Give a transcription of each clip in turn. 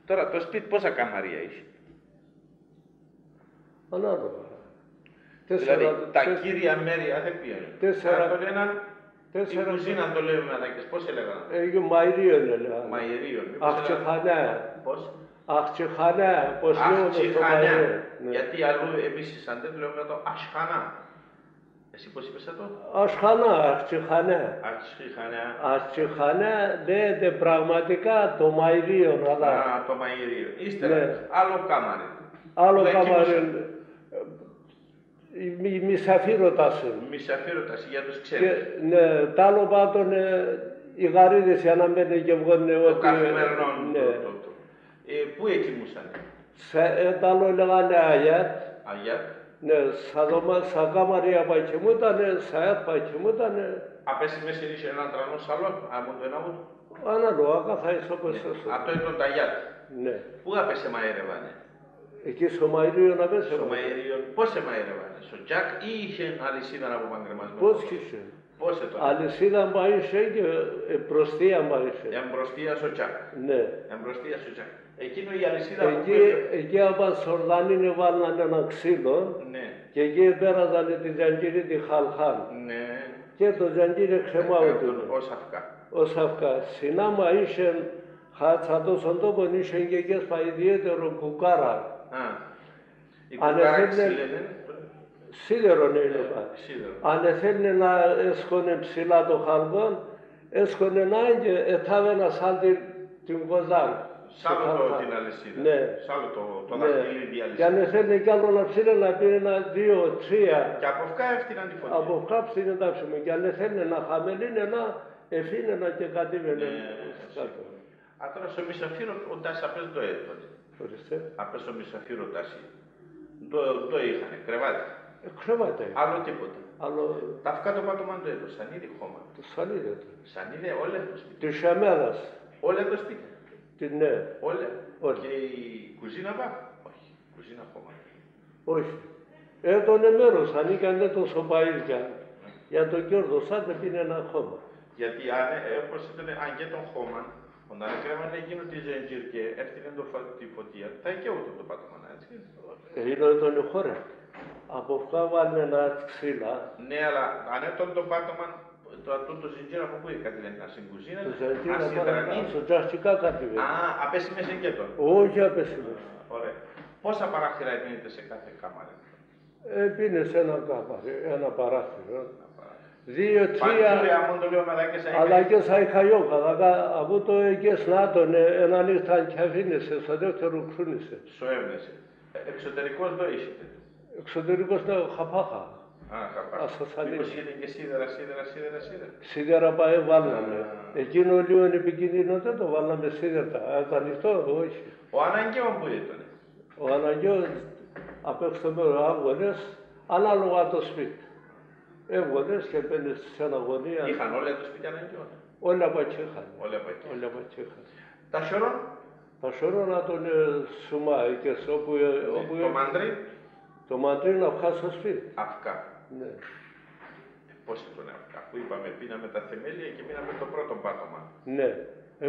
Τώρα το σπίτι πόσα καμαρία είχε? Ανάλογα. Δηλαδή τα κύρια μέρη δεν πήγαινε. Αν το λένε, η κουζίνα το λέμε μαλάκες, πώς έλεγαν? Μαϊρίον έλεγαν. Μαϊρίον. Αχτσεχανέ. Πώς? Αχτσεχανέ. Αχτσεχανέ. Γιατί αλλού εμείς οι Σαντές λέμε το Ασχανά. Εσύ πώς είπες αυτό? Ασχανά, αχτσεχανέ. Αχτσεχανέ λέγεται πραγματικά το Μαϊρίον. Α, το Μαϊρίον. Ύστερα, άλλο κάμαρι. Άλλο κάμαρι. Η μισαφύρωτας. Μισαφύρωτας, για τους ξέρεις. Ναι, τ' άλλο πάντων οι γαρίδες για να μένει και βγαίνουν το καθημερινό. Πού εκοιμούσαν? Τ' άλλο λέγανε Αγιάτ. Αγιάτ. Ναι, σαν κάμαρια πακιμούτανε, σαν πακιμούτανε. Απέσει μέσα είχε έναν τρανό σαλόν, άμον το ένα μου. Ανάλογα, καθά ισόπες έσω. Αυτό ήταν τα Αγιάτ. Ναι. Πού απέσε μαέρευανε? Εκεί στο Μαϊρίον απέσε. Στο Μαϊρίον, πώς σε μαέρευανε? Στο Τζακ ή είχε αλυσίδα από παγκρεμασμένο? Πώς είχε? Πώς το? Αλυσίδα μπαΐσε και εμπροστία μπαΐσε. Εμπροστία στο Τζακ. Ναι. Εμπροστία στο Τζακ. Εκείνο η αλυσίδα εκεί από Σορδανίνη βάλανε ένα ξύλο. Ναι. Και εκεί πέραζανε τη τζαντζίρη τη Χαλχάν. Ναι. Και το τζαντζίρι ξεμάουτο. Ως αυκά. Ως αυκά. Συνάμα είχε χατσατός τόπον είχε και σπα ιδιαίτερο κουκάρα. Η κουκάρα ξύλαινε. Σίδερο είναι πάλι. Αν θέλει να έσχονε ψηλά το χαλκόν, έσχονε να και εθάβαινα σαν την κοζάν. Σάλω την αλυσίδα. Ναι. Σάλω το δαχτυλίδι αλυσίδα. Και αν θέλει κι άλλο να ψήνει να πει ένα, δύο, τρία. Και από αυκά έφτιαναν τη φωτιά. Από αυκά ψήνει τα ψημό. Και αν θέλει να χαμελίνει να εφήνει και κατέβαινε. Α, τώρα στο μισαφύρο ο τάση απές το έτοτε. Ορίστε. Απές στο μισαφύρο τάση. Το είχανε, κρεβάτι. Κρεβάτι. Άλλο τίποτα. Άλλο... Τα αυκά το πάτωμα το έτο, σανίδι χώμα. Το σανίδι. Σανίδι όλα το σπίτι. Τη σεμέδας. Όλα το σπίτι. Ναι. Όλα. Και η κουζίνα πά. Όχι. Κουζίνα χώμα. Όχι. Έτωνε μέρος, ανήκαν τόσο παΐρια. Για το κέρδο, σαν δεν πίνει ένα χώμα. Γιατί όπως ήταν, αν και τον χώμα, όταν έκρεβανε εκείνο τη ζεντζίρ και έφτιανε τη φωτιά, θα οικαιούταν το πάτωμα, έτσι. Είναι τον χώρα. Από αυτά βάλουν ένα ξύλα. Ναι, αλλά αν ήταν το πάτωμα, το ζεντζίρ από πού είχατε, να στην κουζίνα, ασυδρανή. Στο τζαστικά κατεβαίνει. Α, απέσει μέσα και τον. Όχι απέσει μέσα. Ωραία. Πόσα παράθυρα πίνετε σε κάθε κάμαρη? Πίνε σε ένα παράθυρο. Δύο, τρία, αλλά και σαν χαϊόκα, από το εγκές νάτον, έναν ήρθαν και αφήνεσαι, στο δεύτερο κρούνησε. Σου έμνεσε. Εξωτερικός το είσετε? Εξωτερικός είναι χαπάχα. Α, χαπάχα. Μήπως είχετε και σίδερα. Σίδερα πάει βάλαμε. Εκείνο λίγο είναι επικίνδυνο, δεν το βάλαμε σίδερα. Το ανοιχτό, όχι. Ο αναγκαίος που ήταν? Ο αναγκαίος απ' έξω μέρο άγωνες, ανάλογα το σπίτι. Έβγονες και παίρνεις σε ένα γωνία. Είχαν όλα το σπίτι αναγκαίων? Όλα πατσίχαν. Όλα πατσίχαν. Τα σωρών? Τα σωρών να τον σουμάει και όπου... Το μαντρί? Το μαντρί να βγάζει στο σπίτι. Αυκά. Ναι. Πώς ήταν αυκά? Που είπαμε, πίναμε τα θεμέλια και μείναμε το πρώτο πάτωμα. Ναι.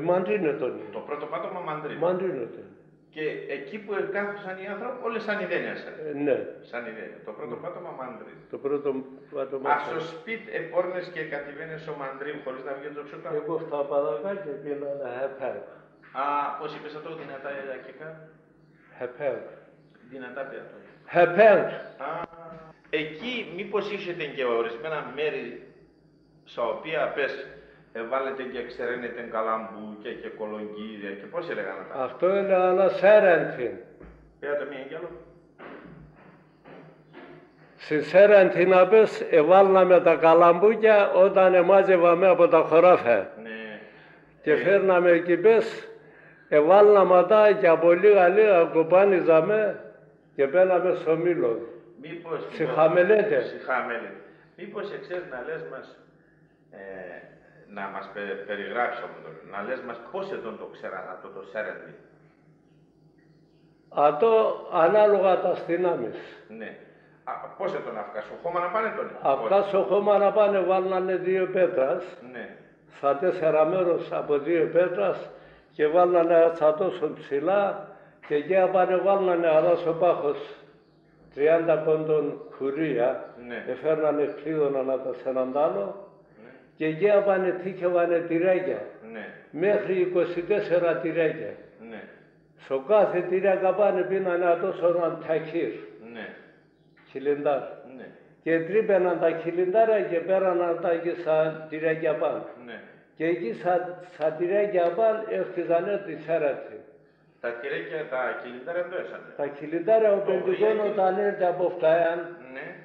Μαντρί είναι τον. Το πρώτο πάτωμα μαντρί. Μαντρί είναι τον. Και εκεί που κάθισαν οι άνθρωποι, όλες σαν ιδένειες. Ναι. Σαν ιδένεια. Το πρώτο πάτωμα μαντρί. Το πρώτο πάτωμα. Α, στο σπίτι επόρνες και κατηβαίνες ο μαντρί χωρίς να βγει το ξούκα. Εγώ στα παδακάκια πίνα ένα χεπέρ. Α, πώς είπες αυτό, δυνατά αρχικά? Χεπέρ. Δυνατά πια το. Χεπέρ. Α, εκεί μήπως είχετε και ορισμένα μέρη στα οποία πες βάλετε και εξεραίνετε καλαμπούκια και κολογγύρια και πώς έλεγαν αυτά? Αυτό έλεγαν σέρεντιν. Πήρατε μία κι άλλο. Στη σέρεντιν να πες εβάλαμε τα καλαμπούκια όταν εμάζευαμε από τα χωράφια. Ναι. Και φέρναμε εκεί πες, εβάλαμε τα και από λίγα κοπάνιζαμε και πέναμε στο μήλο. Μήπως... Σιχαμελέτε. Μήπως εξές να λες μας... να μας περιγράψει να λες μας πώς εδώ το ξέραν αυτό το σέρεντι. Αυτό ανάλογα τα στινάμεις. Ναι. Πώς εδώ να αυκά, στο χώμα να πάνε τον. Αυκά στο χώμα να πάνε βάλανε δύο πέτρας. Ναι. Στα 4 μέρος από δύο πέτρας και βάλανε θα τόσο ψηλά και εκεί βάλανε άλλος ο πάχος 30 πόντων κουρία, έφερνανε κλείδωνα να τα σε έναν άλλο και εκεί τύχευανε τυρέκια, μέχρι 24 τυρέκια. Στο κάθε τυρέκα πίνανε τόσο έναν ταχύρ, κιλιντάρ. Και τρύπαιναν τα κιλιντάρα και πέραναν τα εκεί σαν τυρέκια πάνω. Και εκεί σαν τυρέκια πάνω έφτιαζανε τη σέραση. Τα τυρέκια, τα κιλιντάρα το έσανε. Τα κιλιντάρα ο πεντικών όταν έρθει από φτάιαν,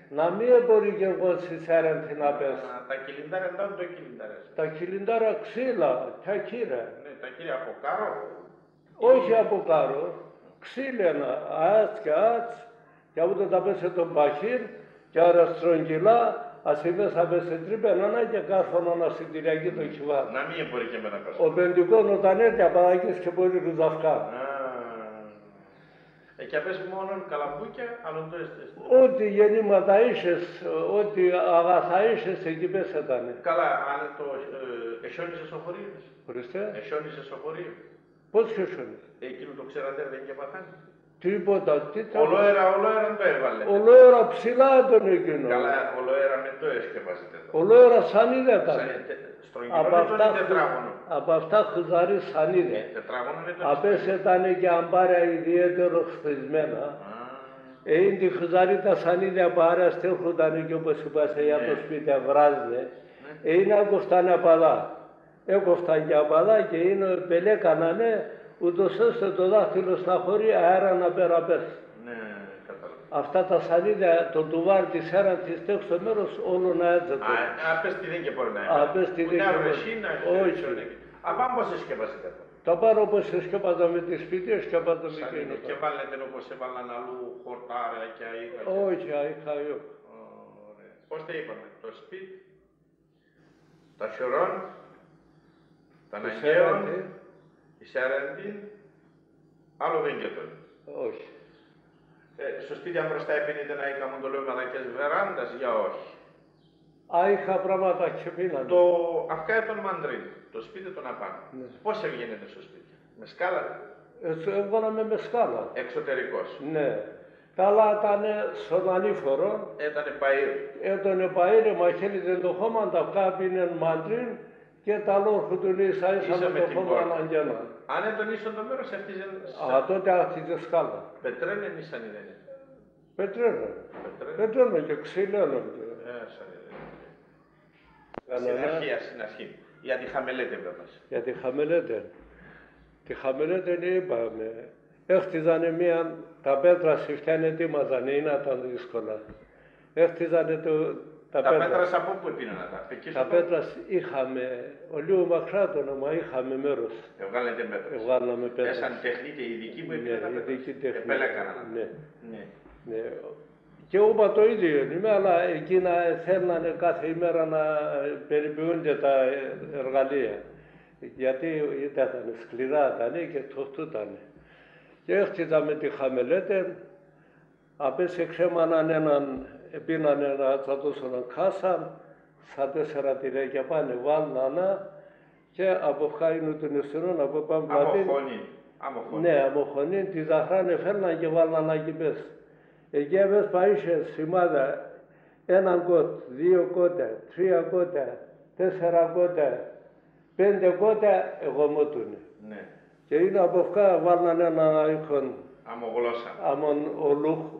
να μην μπορεί και εγώ στη σέραση να πέσει. Τα κιλιντάρα ήταν το κιλιντάρα. Τα κιλιντάρα ξύλα, τα κύρα. Τα κύρια από κάρο. Όχι από κάρο, ξύλαινα, άτς και άτς, και από τα πέσε τον παχύρ, και άρα στρογγυλά, ας μέσα σε τρύπαινανα και κάθονανα στην Κυριακή το κυβάρι. Να μην μπορεί και με να πέσει. Ο πεντικών όταν έρθει απαραγγείς και μπορεί ρουζαυκά. Και απες μόνο καλαμπούκια, αλλά το έστες. Ό,τι γεννήματα είσες, ό,τι αγαθά είσες, εκεί πες ήτανε. Καλά, αν το εσιόνισες στο χωρίο. Χωριστέ. Εσιόνισες στο χωρίο. Πώς εσιόνισες. Εκείνο το ξέρατε δεν και παθάνει. Τίποτα, ολόερα το έβαλε. Ολόερα ψηλά τον εκείνο. Καλά, ολόερα με το έσκεπαζετε. Ολόερα σανίδα ήταν. Από αυτά χουζάρι σανίδα. Τετράγωνο με το απές ήταν και αμπάρια ιδιαίτερο χτισμένα. Είναι τη χουζάρι τα σανίδα αμπάρια στέλχονταν και όπως είπατε για το σπίτι βράζε. Είναι ακοφτάνε απαδά. Έκοφταν και απαδά και είναι πελέκανανε ούτως ώστε το δάχτυλο στα χωρία αέρα να περαπέσει. Ναι, κατάλαβα. Αυτά τα σανίδια, το τουβάρ της αέρα της τέξου στο μέρος, όλο να έτσεται. Απέστη δεν και μπορεί να είναι. Απέστη δεν και μπορεί. Όχι. Απάμε πώς εσκεπάσετε αυτό. Τα πάρω όπως εσκεπάζα με τη σπίτι, εσκεπάζα με εκείνο. Και βάλετε όπως έβαλαν αλλού χορτάρια και αίγα. Όχι, αίγα. Πώς τα είπαμε, το σπίτι, τα σιωρών, τα αναγκαίων, η Σέρεντη, άλλο δεν και τότε. Όχι. Στο σπίτι αν μπροστά έπινετε να είχαμε το λέω μαλακές βεράντας, για όχι. Είχα πράγματα και πίνανε. Το αυκά των μαντρίν, το σπίτι των απάνω. Πώς έβγαινετε στο σπίτι, με σκάλα. Έβγαιναμε με σκάλα. Εξωτερικός. Ναι. Καλά ήταν στον ανήφορο. Ήτανε παΐρ. Ήτανε παΐρ, μαχαίριζε το χώμα, τα αυκά πίνεν μαντρίν. Και τα λόγου του ίσα με το χώμα αναγγέλα. Αν δεν τον ίσον το μέρος έφτιαζε... τότε άχτιζε σκάλα. Πετρένεν ή σανίδενε. Πετρένεν και ξύλαινεν. Στην αρχή. Για τη χαμελέτε βέβαια. Για τη χαμελέτε. Τη χαμελέτε είπαμε. Έχτιζανε τα πέτρα σφιχτάνε ετοίμαζαν, είναι ήταν δύσκολα. Έχτιζανε τα πέτρα από πού πήραν τα πέτρα είχαμε, ο λίγο μακρά το όνομα είχαμε μέρος. Εβγάλετε μέτρα. Εβγάλαμε πέτρα. Έσαν τεχνίτε ειδικοί που έπαιρναν τα πέτρα. Επέλεκαναν. Ναι. Και είπα το ίδιο είμαι, αλλά εκείνα θέλανε κάθε ημέρα να περιποιούνται τα εργαλεία. Γιατί ήταν σκληρά και τοκτούταν. Και έχτιζαμε τη χαμελέτε, απές εξέμαναν έναν, πίνανε ένα τσατούσον κάσα, στα 4 τυρέκια πάνε βάλνανα και από χάινου του νηστινών από πάμε πλατήν. Ναι, αμοχωνή, τη ζαχράνε φέρναν και βάλνανα εκεί πες. Εκεί έβες παΐσες σημάδα, 1 κότ, 2 κότα, 3 κότα, 4 κότα, 5 κότα, εγώ μότουνε. Ναι. Και είναι από αυτά βάλνανε ένα ήχον. Αμογλώσσα.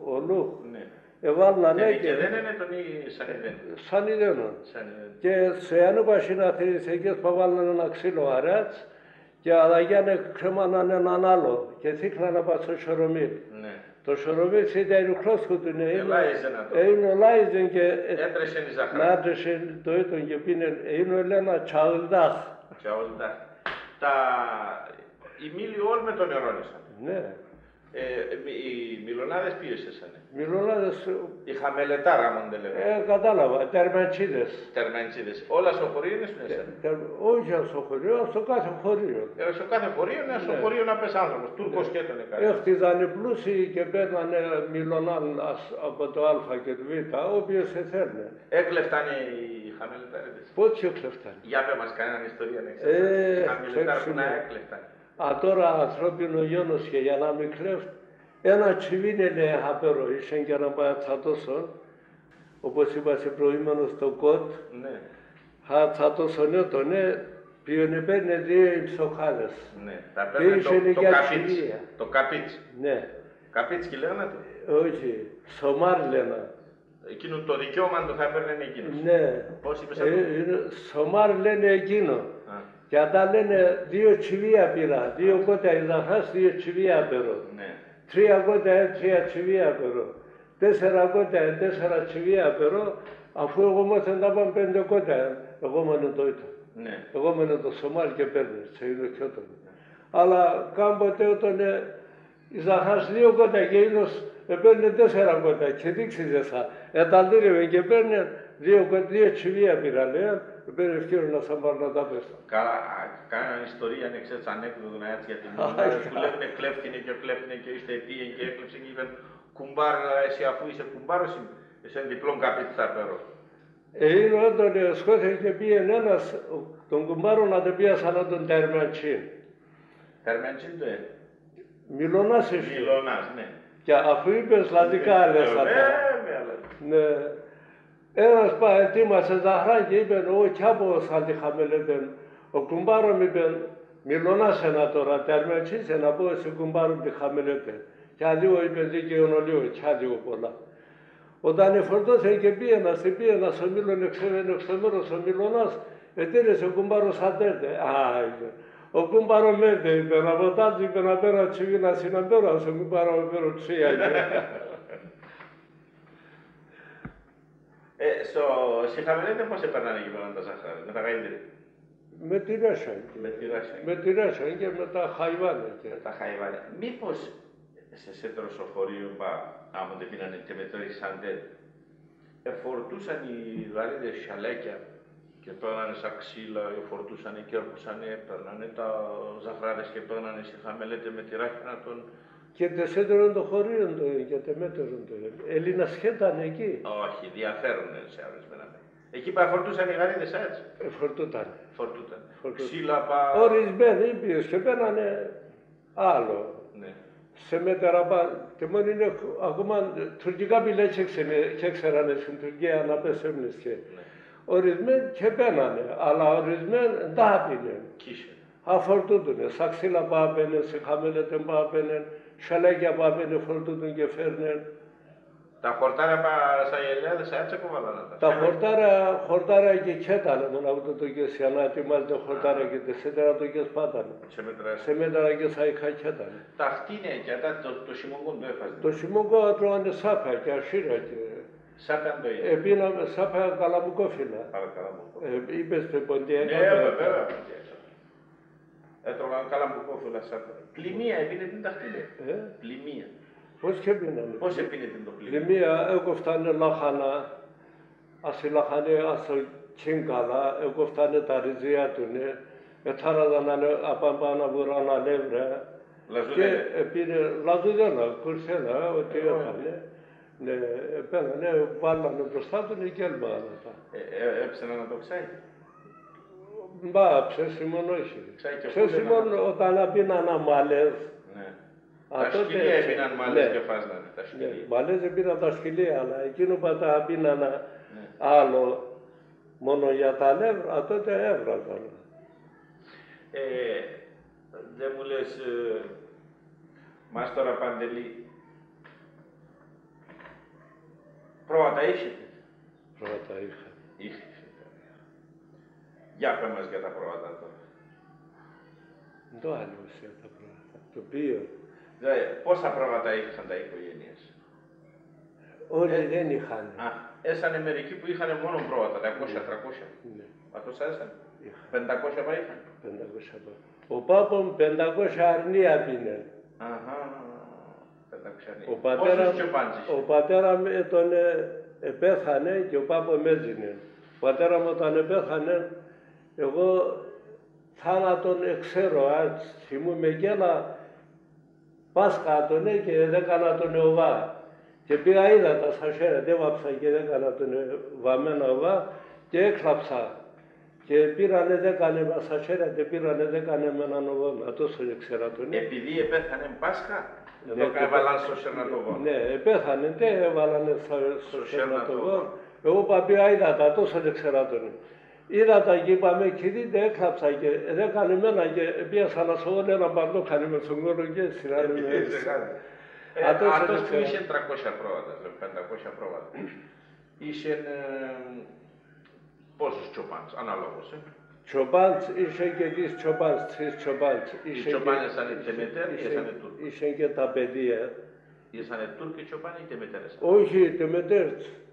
Ολούχ. Ναι. Εβάλνανε και δεν είναι τον σανιδένον. Και σε ανούπασιν αθηνικές που βάλνανε ένα ξύλο αρέτς και αδαγιάνε κρέμαναν έναν άλλο και θύχνανε από στο σωρομίλ. Ναι. Το σωρομίλ ήταν ρουκλόσκου του είναι. Είναι ολάιζεν και έτρεσεν η ζαχαρά. Έτρεσεν το ήτον και πίνε, είναι ένα τσαουλδάχ. Οι μήλοι όλοι με το νερό ήσαν. Ναι. Οι μιλονάδες ποιες ήσανε. Μιλονάδες... Οι χαμελετάρα μόντε λέμε. Κατάλαβα, τερμαντσίδες. Τερμαντσίδες. Όλα στο χωρίο είναι στην ήσανε. Όχι στο χωρίο, στο κάθε χωρίο. Στο κάθε χωρίο είναι στο χωρίο να πες άνθρωπος. Τούρκος και τον έκανε. Έχτιζανε πλούσιοι και παίρνανε μιλονάν από το Α και το Β, όποιος εθέρνε. Έκλεφτανε οι χαμελετάρες. Πότε έκλεφτανε. Για πέ μας κανέναν ιστορία να ξέρεις. Χαμελετάρ που να έκλεφτανε. τώρα ανθρώπινο γένος και για να μην κλέφτει, ένα τσιβίνε λέει απέρο, ήσαν και να πάει τσατώσον, όπως είπα σε προηγούμενο στο κότ, τσατώσον έτονε, ποιον παίρνε δύο υψοχάδες. Ναι, τα παίρνε το καπίτσι. Ναι. Καπίτσι λένε το. Όχι, σομάρ λένε. Εκείνο το δικαίωμα το θα έπαιρνε εκείνος. Ναι. Πώς είπες αυτό? Σομάρ λένε εκείνο. Και αυτά λένε δύο τσιβία πήρα, δύο κότα ειδαχάς, δύο τσιβία πέρω. Ναι. 3 κότα, 3 τσιβία πέρω. 4 κότα, 4 τσιβία πέρω, αφού εγώ μάθαν τα πάνε 5 κότα, εγώ μένω το ήταν. Ναι. Εγώ μένω το Σομάρ και παίρνε, σε είδω και όταν. Αλλά κάποτε όταν ειδαχάς 2 κότα και εκείνος παίρνε 4 κότα και δείξιζε σα. Εταλήρευε και παίρνε 2 τσιβία πήρα, λέει. Παίρνει ευκαιρία να σαν πάρω να τα πέσω. Καλά, κάνανε ιστορία, αν ξέρεις ανέκδοτο να έτσι για την μόνη που λέγανε κλέφτηνε και κλέφτηνε και είστε αιτίεν και έκλεψε και είπαν κουμπάρ, εσύ αφού είσαι κουμπάρος, είσαι διπλόν καπίτσι θα πέρω. Είναι όταν σκόθηκε και πήγαινε ένας, τον κουμπάρο να τον πιάσα να τον Τερμαντσίν. Τερμαντσίν το Μιλωνάς εσύ. Μιλωνάς, ναι. Και αφού είπες λατικά λες αυτά. Ναι. Ένας ετοίμασε ζαχρά και είπε, ο Κιάπος αντιχαμελέτεν, ο κουμπάρο μου είπε, μιλωνάς ένα τώρα, τερμαντσίσε να πω εσύ κουμπάρο αντιχαμελέτεν. Και λίγο είπε δίκαιον λίγο, και λίγο πολλά. Όταν εφορτώθηκε και πήγαινα στο Μήλον, εξέβαινε στο μέρος ο Μιλωνάς, ετήρεσε ο κουμπάρος αντέρτε. Ο κουμπάρο μέντε, είπε, να βοτάζει, είπε, να πέρα τσιβίνα συναμπέρα, ο κουμπάρο με πέρα τσία. Στη Χαμελέτε πώς έπαιρναν εκεί πέρα τα ζάχαρα, με τα γαϊντήρια? Με τη Ρέσαν. Με τη Ρέσαν και με τα χαϊβάνια. Τα χαϊβάνια. Μήπως σε τροσοφορείο, άμα δεν πήρανε και με το Ισαντέρ, εφορτούσαν οι γαρίδες σαλέκια και παίρνανε σαν ξύλα, εφορτούσαν και έρχουσαν, παίρνανε τα ζαχαράδες και παίρνανε στη Χαμελέτε με τη ράχυνα των... Και τεσσέτερον το χωρίο το και τεμέτερον το. Έλληνα σχέταν εκεί. Όχι, διαφέρουν σε ορισμένα. Εκεί φορτούσαν οι γαρίδες έτσι. Φορτούταν. Ξύλα ορισμένοι ήπιες και παίρνανε άλλο. Ναι. Σε μέτερα και μόνο είναι ακόμα τουρκικά πηλέ και ξέρανε στην Τουρκία να πέσουν και. Ορισμένοι και παίρνανε, αλλά ορισμένοι δεν τα πίνουν. Αφορτούνται, σαν ξύλα πάπαινε, σε Χαμελέτε πάπαινε, σαλέκια πάπαινε, φορτούνται και φέρνουν. Τα χορτάρια σαν γελιάδες έτσι κοβαλάνε. Τα χορτάρια και κέτανε, μόνο αυτό το και ανάτι μας τα χορτάρια και τεσσέτερα το και σπάτανε. Σε μέτρα και σαν είχα κέτανε. Τα χτίνια και το σιμόγκο το έφαζε. Το σιμόγκο τρώγανε σάπια και ασύρα και... Σάπια το είδε. Επίναμε σάπια καλαμουκόφυλλα. Είπες πεποντία. Ναι, βέβαια. Έτρωγαν καλαμουκόφυλλα σάπια. Πλημμία επίνε την τα χτίνια. Πλημμία. Πώς και πίνανε. Πώς επίνε την το πλημμία. Πλημμία έκοφτανε λάχανα, ας λάχανε ας το τσίγκαλα, έκοφτανε τα ριζία του, εθάραζαν απάμπανα βουράνα νεύρα. Και επίνε λαζουδένα, κουρσένα, ό,τι έκανε. Ναι, πέγανε, βάλανε μπροστά του και έλμανα τα. Έψανα να το ξάει. Μπα, ψέσιμον όχι. Ψέσιμον όταν πίνανα μάλες. Τα σκυλία έπιναν μάλες και φάσνανε τα σκυλία. Μάλες έπιναν τα σκυλία, αλλά εκείνο που τα πίνανα άλλο μόνο για τα νεύρα, τότε έβραζαν. Δεν μου λες, μας τώρα Παντελή, πρόβατα είχετε. Πρόβατα είχα. Είχετε. Για πέ μας για τα πρόβατα τώρα. Το άλλο ουσία τα πρόβατα. Το οποίο. Πόσα πρόβατα είχαν τα οικογένειες. Όλοι δεν είχαν. Έσανε μερικοί που είχαν μόνο πρόβατα, 200-300. Ναι. Αυτός έσανε. 500 πά είχαν. 500 πά. Ο Πάπον 500 αρνία πίνε. Αχα, 500 αρνία. Ο πατέρα με τον επέθανε και ο Πάπο με έζηνε. Ο πατέρα μου όταν επέθανε, εγώ θάνατον ξέρω, θυμούμαι γέλα, Πάσχα τον και δεν έκανα τον οβά. Και πήγα είδα τα σασέρα, έβαψα και δεν έκανα τον βαμμένο οβά και έκλαψα. Και πήρανε δέκανε μας αχαίρετε, πήρανε δέκανε με έναν ογόνα, τόσο δεν ξέρα τον. Επειδή επέθανε Πάσχα, εδώ έβαλαν στο σερνατογόνο. Ναι, επέθανε, δεν έβαλανε στο σερνατογόνο. Εγώ παπία είδα τα, τόσο δεν ξέρα τον. Είδα τα και είπαμε και δείτε, έκλαψα και δεν κάνει μένα και πιάσα να σωγόν ένα μπαρδό κάνει με στον κόρο και σειράνε με έτσι. Αυτός που είχε 300 πρόβατα, 500 πρόβατα, είχε πόσους τσοπάνς, αναλόγως. Τσοπάνς, είχε και τις τσοπάνς, τρεις τσοπάνς. Οι τσοπάνες ήταν οι τεμετέρ ή ήσανε Τούρκοι. Είχε και τα παιδεία. Ήσανε Τούρκοι τσοπάνοι ή τεμετέρες. Όχι, τεμετέρ.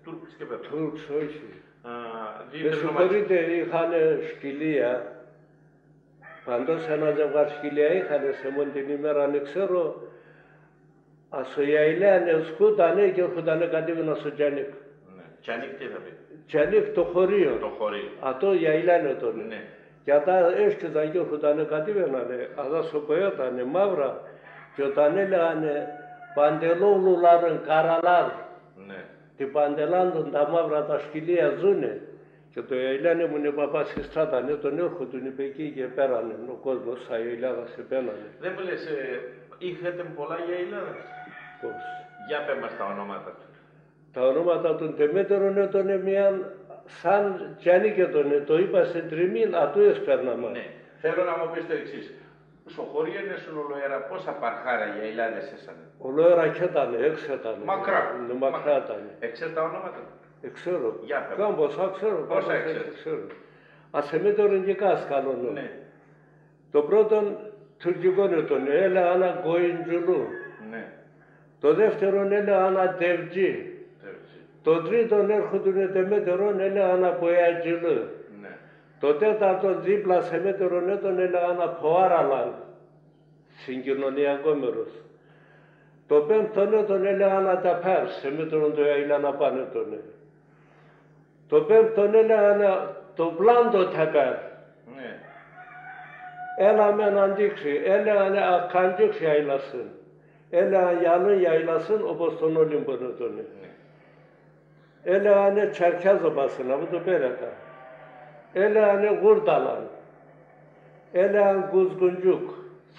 Τούρκους και βέβαια. Τούρκους, όχι. Με συγχωρείτε, είχαν σκυλία. Παντός ένα ζευγάρι σκυλία είχαν σε μόνη την ημέρα, αν ξέρω. Ας ο Ιαηλέανε σκούτανε και έρχοντανε κατέβαινα στο Τζανίκ. Τζανίκ τι θα πει. Τζανίκ το χωρίο. Το χωρίο. Αυτό Ιαηλέανε τον. Ναι. Και αυτά έσκυζαν και έρχοντανε κατέβαινανε. Αυτά σοποιότανε μαύρα. Και όταν έλεγανε παντελόλουλαρεν καραλάρ. Ναι. Την παντελάντων τα μαύρα τα σκυλία ζουνε. Και το Ιαηλέανε μου είναι παπά στη στράτα, ναι, τον έρχονταν είπε εκεί και πέρανε. Ο κόσμος στα Ιαηλάδα σε πένανε. Δεν μου λες, είχατε πολλά Ιαηλάδες. Πώς. Για πέ μας τα ονόματα του. Τα ονόματα των τεμέτερων ήταν μια σαν Τζανίκε τον, το είπα σε τριμήν, ατού έσπερναμα. Ναι. Θέλω να μου πεις το εξής. Στο χωρίο είναι σου ολοέρα πόσα παρχάρα Ιαηλάδες έσανε. Ολοέρα και ήταν, έξετανε. Μακρά. Μακρά ήταν. Εξέρ τα ονόματα. Ξέρω. Για πέ. Κάμποσα ξέρω. Πόσα ξέρω. Ασεμέτερον και κάσκαλον. Ναι. Το πρώτον τουρκικό ήταν, έλα ένα Γκοϊντζουλού. Ναι. Το δεύτερον έλα ένα Τεβτζή. Το τρίτον έρχονταν τεμέτερον έλα ένα Ποιατζιλού. Ναι. Το τέταρτον δίπλα σε μέτερον ήταν έλα ένα Ποάραλαν. Συγκοινωνιακό μέρος. Το πέμπτον ήταν έλα ένα Ταπέρ, σε μέτερον το Ιαηλά να πάνε τον. Το πέμπτον έλα ένα το Πλάντο Ταπέρ. Ναι. Έλα με έναν δείξει, έλα ένα ακάντιξ Ιαηλάσεν. Έλα γιαλın yaylasın, όπως τον Όλυμπον τον. Έλα είναι Çerkez basın, bu da bereka. Έλα είναι Gurdalan. Έλα Guzguncuk,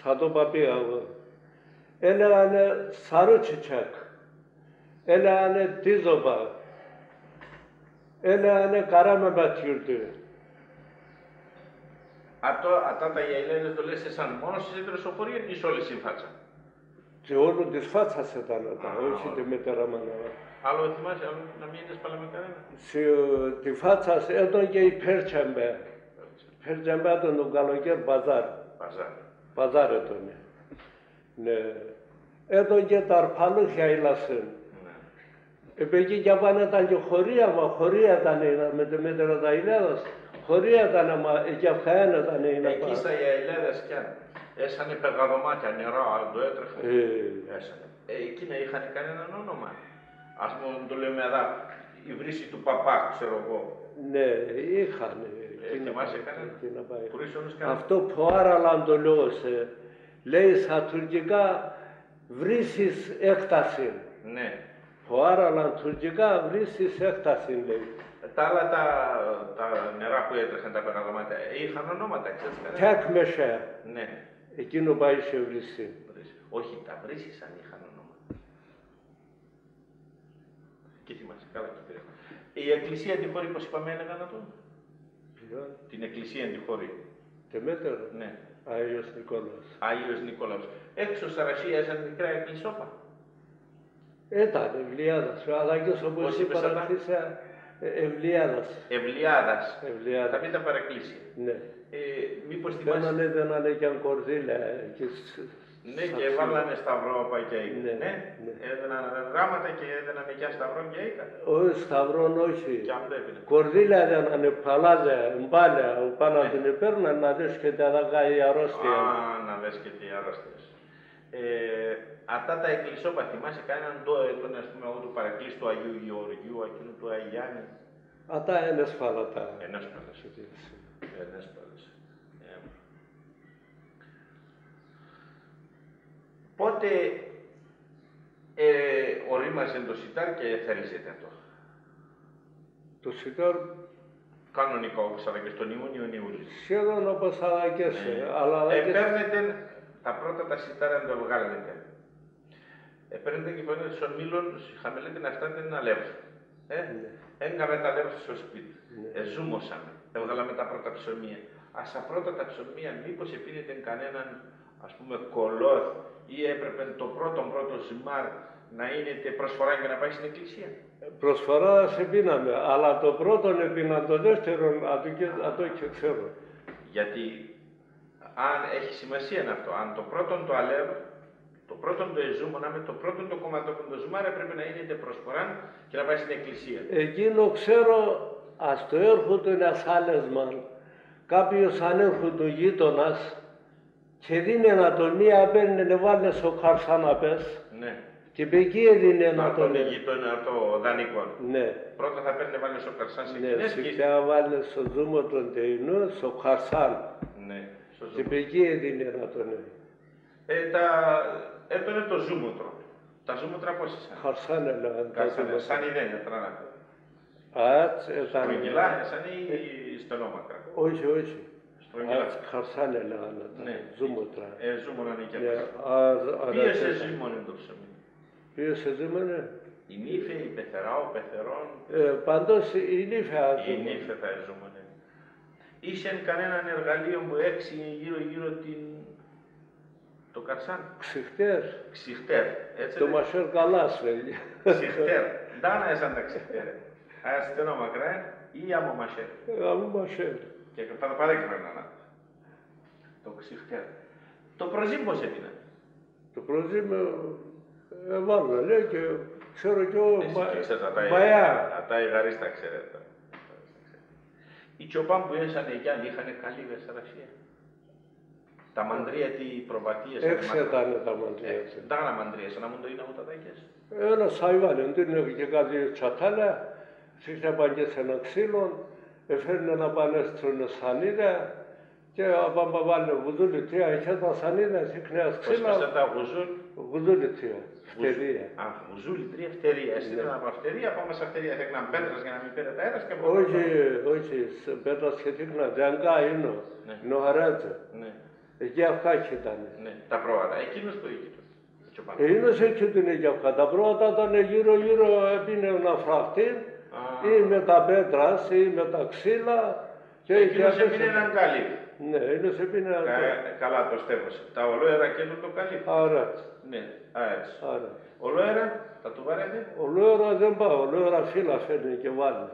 Sado Babiyağı. Έλα είναι Sarı Çiçek. Έλα είναι Dizoba. Έλα είναι Karamebet Yurdu. Αυτά τα Ιαηλάδες το λες σαν μόνο στις Ιδρυσοφορίες ή σε όλη σύμφατσα. Και όλο της φάτσας ήταν αυτά, όχι τη μετεραμάνα. Άλλο θυμάσαι, άλλο να μην είδες πάλι με κανένα. Τη φάτσας ήταν και η Περτσεμπέ. Περτσεμπέ ήταν το καλοκαίρι μπαζάρ. Μπαζάρ ήταν. Ναι. Ήταν και τα αρπαλούχια ήλασαν. Επειδή και πάνε ήταν και χωρία, μα χωρία ήταν με τη μέτερα τα Ιαηλάδας. Χωρία ήταν, μα εκεί αυκαένα ήταν. Εκεί στα Ιαηλάδες κι αν. Έσανε περγαδομάτια νερό, αν το έτρεχε. Έσανε. Εκείνα είχαν κανέναν όνομα. Ας πούμε το λέμε εδώ, η βρύση του παπά, ξέρω εγώ. Ναι, είχαν. Θυμάσαι κανένα. Αυτό που άραλαν το λόγωσε. Λέει στα τουρκικά βρύσις έκταση. Ναι. Που άραλαν τουρκικά βρύσις έκταση λέει. Τα άλλα τα νερά που έτρεχαν τα περγαδομάτια είχαν ονόματα, ξέρεις κανένα. Τέκμεσέ. Ναι. Εκείνο πάει σε βρύση. Όχι, τα βρύσεις αν είχαν όνομα. Και θυμάσαι, καλά και πήρε. Η εκκλησία αντιχώρη, πώς είπαμε, έλεγαν αυτό. Την εκκλησία αντιχώρη. Τεμέτερο. Ναι. Άγιος Νικόλαος. Άγιος Νικόλαος. Έξω στα Ρασία ήταν μικρά εκκλησόπα. Ήταν Ευλιάδας. Ο Αγάγιος όπως είπα παρακλήσια Ευλιάδας. Ευλιάδας. Θα πει τα παρακλήσια. Ναι. Μήπως θυμάσαι. Δένανε και αν κορδίλα. Ναι, και βάλανε σταυρό και έικα. Ναι. Έδαιναν γράμματα και έδαιναν και σταυρό και έικα. Όχι, σταυρόν όχι. Και αν πρέπει. Κορδίλα έδαιναν παλάζια, μπάλια, πάνω την παίρναν να δεις και τα δακά η αρρώστια. Να δεις και τι αρρώστιες. Αυτά τα εκκλησόπα, θυμάσαι κανέναν τον, ας πούμε, του παρακλής του Αγίου Γεωργίου, εκείνου του Αγιάννη. Αυτά είναι σφάλατα. Ενέσπαλες. Πότε ορίμασε το σιτάρ και θέλησετε αυτό. Το σιτάρ κανονικά όπως αλλά και στον Ιούνιο-Ιούλιο. Σχεδόν όπως αλλαγές. Παίρνετε τα πρώτα τα σιτάρια να το βγάλετε. Παίρνετε και παίρνετε στον μήλον, χαμηλέτε να φτάνετε να λεύσω. Έγκαμε τα λεύσω στο σπίτι. Ζούμωσαμε. Έβγαλαμε τα πρώτα ψωμία. Στα πρώτα τα ψωμία, μήπως επίνετε κανέναν ας πούμε κολόθ ή έπρεπε το πρώτο ζυμάρ να είναι προσφορά για να πάει στην εκκλησία. Προσφορά σε πίναμε, αλλά το πρώτο έπινα, το δεύτερο το και ξέρω. Γιατί αν έχει σημασία αυτό, αν το πρώτο το αλεύ, το πρώτο το εζούμονα με το πρώτο το κομματόκον το ζυμάρ έπρεπε να είναι προσφορά και να πάει στην εκκλησία. Εκείνο ξέρω, ας το έρχονται ένας άλεσμα, κάποιος ανέρχονται γείτονας και δίνει ανατομία, παίρνει να βάλει στο χαρσάναπες. Ναι. Και εκεί έδινε ανατομία. Το δανεικό. Ναι. Πρώτα θα παίρνει να βάλει στο χαρσάν σε εκείνες. Ναι, sitten βάλει στο ζούμο των τεϊνού, στο χαρσάν. Ναι. Και εκεί έδινε ανατομία. Αυτό είναι το ζούμοτρο. Τα ζούμοτρα πώς είσαι. Χαρσάν έλεγαν. Σαν ιδέα, τρανά. Στρογγυλά, σαν ή στενόμακρα. Όχι, όχι. Χαρσάν έλεγαν, ζούμοτρα. Ζούμονα είναι και αυτό. Πίεσε ζήμον είναι το ψωμί. Πίεσε ζήμον, ναι. Η νύφη, η πεθερά, ο πεθερών. Παντός η νύφη θα ζούμον. Είσαι κανέναν εργαλείο που έξυγε γύρω-γύρω το καρσάν. Ξυχτέρ. Το μασέρ καλάς, λέγει. Ξυχτέρ. Ντάνα έσαν τα ξυχτέρ. Αστενό μακρά ή άμμο μασέρ. Άμμο μασέρ. Και παρέκεινα να. Το ξυχτέρ. Το προζύμ πώς έπινε. Το προζύμ έβαλα, λέει και ξέρω κι εγώ μαγιά. Τα ηγαρίστα ξέρετε. Οι τσοπάν που έσαν εκεί είχαν καλή βεσσαρασία. Τα μαντρία τι προβατίες. Έξετανε τα μαντρία. Τα άλλα μαντρίες, να μου το είναι ούτε δάκες. Ένα σαϊβάνε, δεν είναι και κάτι τσατάλα. Σύχτεπαν και σε ένα ξύλο, έφερνε να πάνε στον σανίδα και άμα βάλει γουδούλη τρία, είχε τα σανίδα, σύχνε ένα ξύλο. Πώς πέσα τα γουδούλη τρία, φτερία. Γουδούλη τρία, φτερία. Εσύ δεν από φτερία, πάμε σε φτερία, θέλουν πέτρας για να μην πέρε τα αέρας και από όχι, πέτρας και τίχνα, τζαγκά είναι, νοχαράτζα. Εκεί αυτά ήταν. Τα πρόβατα, εκείνος που είχε. Εκείνος εκεί την είχε αυτά. Τα πρόβατα ήταν γύρω-γύρω, έπινε ένα φραχτή, ή με τα πέτρας, ή με τα ξύλα. Εκείνος έπινε έναν καλύβ. Ναι, εκείνος έπινε έναν καλύβ. Καλά το στέφωσε. Τα ολόερα και το καλύβ. Άρα. Ναι, έτσι. Ολόερα, θα του βάρετε. Ολόερα δεν πάω, ολόερα φύλλα φέρνει και βάλει.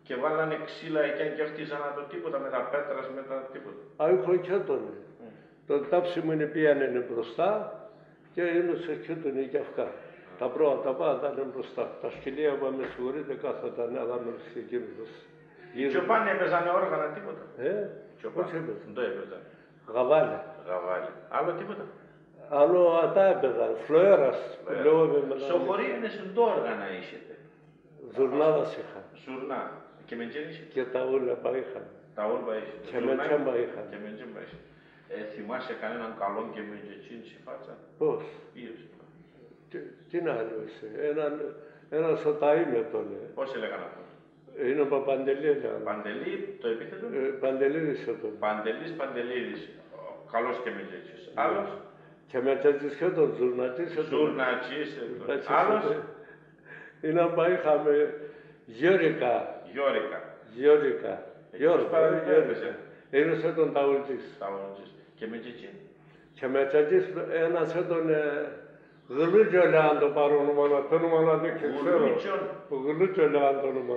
Και βάλανε ξύλα εκεί και χτίζανε το τίποτα με τα πέτρας, με τα τίποτα. Άιχο και τον. Το τάψιμο είναι πήγαινε μπροστά και είναι σε κιότονε και αυτά. Τα πρώτα πάντα ήταν μπροστά. Τα σκυλία που με συγχωρείτε κάθονταν ανάμεσα σε εκείνους. Οι τσοπάνοι έπαιζανε όργανα τίποτα. Πώς έπαιζαν. Δεν το έπαιζαν. Γαβάλι. Άλλο τίποτα. Άλλο ατά έπαιζαν. Φλοέρας. Στο χωρίο είναι συντό όργανα είσετε. Ζουρνάδας είχαν. Ζουρνά. Και μετζέν είσαι. Και τα ούλεπα είχαν. Τα ούλεπα είσαι. Και μετζέμπα είχαν. Και μετζέμπα είσαι. Θυμάσαι κανέναν καλό και μετζέτσιν στη φάτσα. Πώς. Τι να λες. Ένα σωταή με το λέει. Πώς έλεγαν αυτό. Είναι ο Παντελή. Παντελή, το επίθετο. Παντελίδης αυτό. Παντελής. Καλός και μετζέτσις. Άλλος. Και μετζέτσις και τον Ζουρνατσής. Ζουρνατσής. Άλλος. Είναι που είχαμε Γιώρικα. Γιώρικα. Είναι σε τον Ταουλτζής. Και μετζέτσι. Και μετζέτσις ένας τον Γλούτσιο λέει το παρονομανά. Το όνομα δεν ξέρω. Γλούτσιο λέει το όνομα.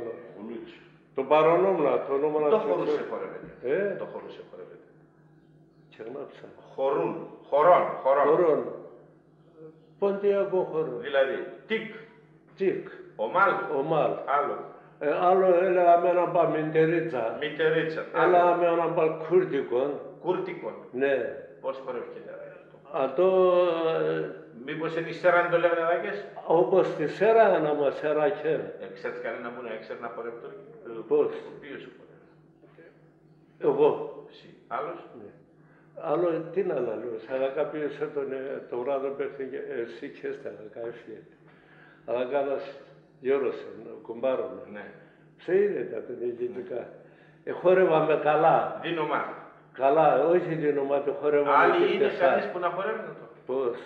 Το παρονόμνα, το όνομα. Το χωρούσε χορεύεται. Το χωρούσε χορεύεται. Ξεγνάψα. Χορών. Ποντιακό χορό. Δηλαδή, τικ. Ομάλ. Άλλο έλεγαμε έναν παμιντερίτσα. Έλεγαμε έναν παλκούρτικον. Ναι. Πώς χορεύκεται αυτό. Μήπως είναι η σέρα να το λέγανε δάκες. Όπως τη σέρα να μας σεράκε. Ξέρεις κανένα που να ξέρει να χορεύει τώρα. Πώς. Ποιος σου χορεύει. Εγώ. Άλλος. Άλλο τι να λέω. Αλλά κάποιος το βράδυ πέφτει και εσύ και έστελα καέφυγε. Αλλά κάνας Γιώρος, κουμπάρομαι. Ναι. Σε είδε τα γενικά. Χόρευαμε καλά. Δίνομα. Καλά, όχι δίνομα, το χόρευαμε. Άλλοι είναι κανείς που να χορεύουν το. Πώς.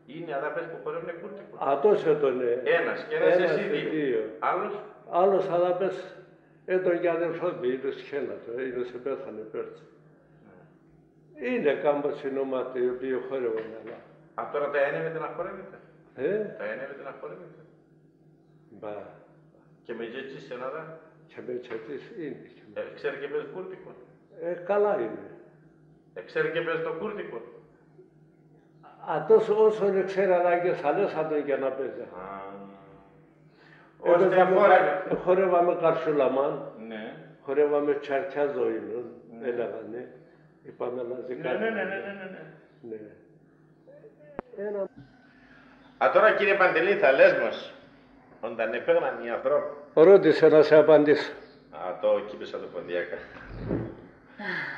Είναι αδαπές που χορεύουν κούρτικο. Τόσο τον Ένας και ένας εσύ δύο. Άλλος. Άλλος αδαπές έτον και αδελφός μου, είδε σχένατο, είδε σε πέθανε πέρτσι. Είναι κάμπος συνομάτοι οι οποίοι χόρευαν καλά. Α, τώρα τα ένευετε να χορεύετε. Τα ένευετε να χορεύετε. Μπα. Και με τζέτσι σενάδα. Και με τσέτης είναι. Ξέρει και πες κούρτικο. Καλά είναι. Ξέρει και πες το κούρτικο. Αυτός όσο δεν ξέρει ανάγκες άλλες θα τον και να παίζει. Ώστε χορεύαμε καρσουλαμάν, ναι. Χορεύαμε τσαρκιά ζωήνων, έλεγανε. Είπαμε να ζητάμε. Ναι. Α, τώρα κύριε Παντελή θα λες μας, όταν επέγναν οι ανθρώποι. Ρώτησε να σε απαντήσω. Α, το κύπησα το ποντιακά.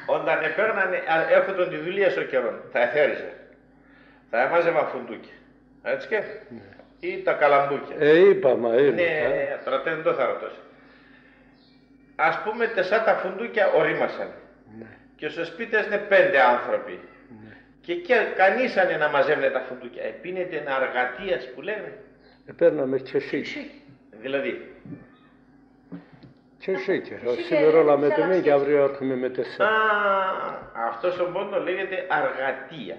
Όταν επέγνανε, έρχονταν τη δουλεία στο καιρό, θα εθέριζε. Θα έμαζευα φουντούκια. Έτσι και. Ή τα καλαμπούκια. Είπαμε. Ναι, τώρα δεν το θα ρωτήσω. Ας πούμε τεσσάτα φουντούκια ορίμασαν. Ναι. Και στους σπίτες είναι 5 άνθρωποι. Ναι. Και κανείς αν να μαζεύνε τα φουντούκια. Πίνεται ένα αργατίας που λένε. Παίρναμε και εσύ. Δηλαδή. Και εσύ. Σήμερα όλα με το και αύριο έρχομαι με 4. Αυτός ο πόντο λέγεται αργατία.